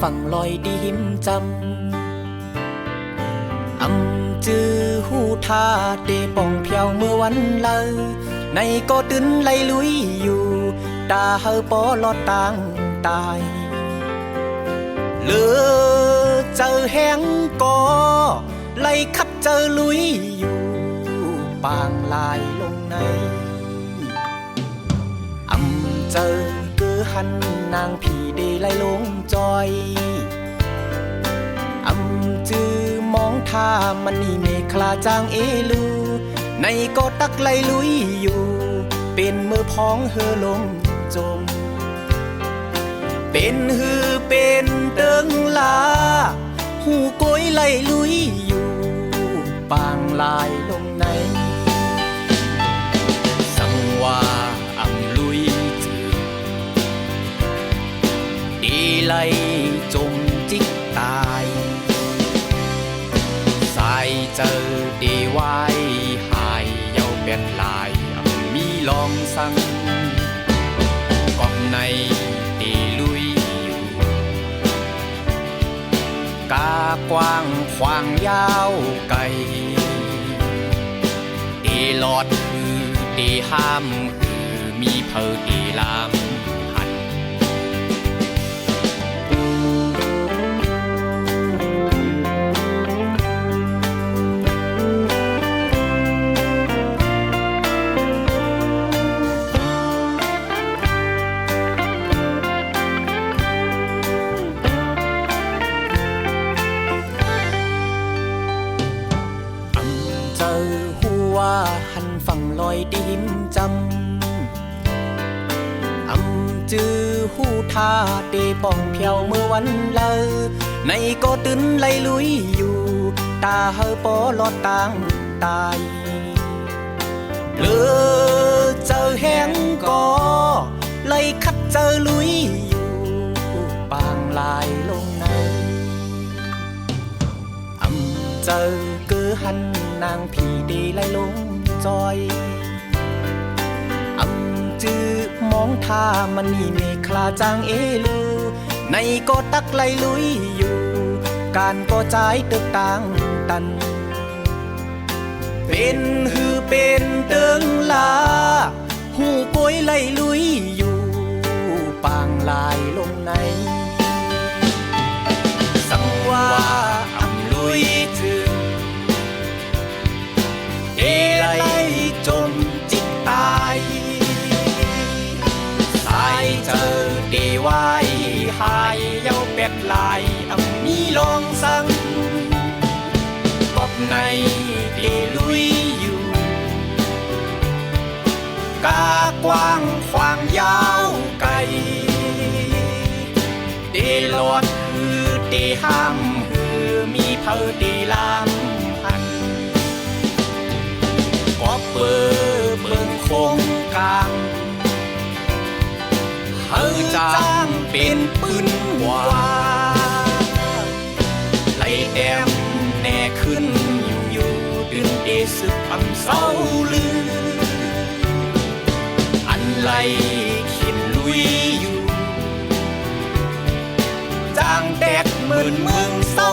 ฝั่งลอยดีหิมจำจือหูทาเดป่องเพียวเมื่อวันเลอในก็ตื่นไล่ลุยอยู่ตาเฮาปอลอดต่างตายเลือเจอแห้งก็ไล่คัดเจอลุยอยู่ปางลายลงในเจอคือหันนางผีเดไล่ลงจอยจือมองท่ามันนี่เมฆลาจางเอลูในก็ตักไล่ลุยอยู่เป็นมือพ้องเฮอลมจมเป็นฮือเป็นเติงลาหูโกยไล่ลุยอยู่ปางลายลงในสังว่าลุยจือดีไล่จมจิกตายเจอดีไว้หายเยาเป็นลายมีลองสั่งกองในดีลุยอยู่กากว้างขวางยาวไกลดีหลอดคือดีห้ามคือมีเพอดีลามหันฝั่งลอยดีหิมจำจือหูทาเดป่องเพียวเมื่อวันเลอในก็ตื่นไล่ลุยอยู่ตาเฮาปอลอดต่างตายเลือเจอแห้งก็ไล่คัดเจอลุยอยู่ปางลายลงในเจอเกือหันนางผีเดไล่ลงจอยจือมองท่ามันนี่เมฆลาจางเอลูในก็ตักไล่ลุยอยู่การก็ใจตึกต่างตันเป็นฮือเป็นเติงลาหูโกยไล่ลุยอยู่ปางลายลงในสังว่าลุยถึงไล่จมจิตตายสายเจอดีไว้หายเยาเป็ดลายมีลองสั่งกบในดีลุยอยู่กากว้างขวางยาวไกลดีหลอดคือดีห้ามคือมีเพอดีลามเบิ่งโคงกลางเฮาจางเป็นปืนว่าไล่แดมแน่ขึ้นอยู่ดึงเอสึกเศร้าลืออันไล่ขินลุยอยู่จางแดดเหมือนเมืองเศร้า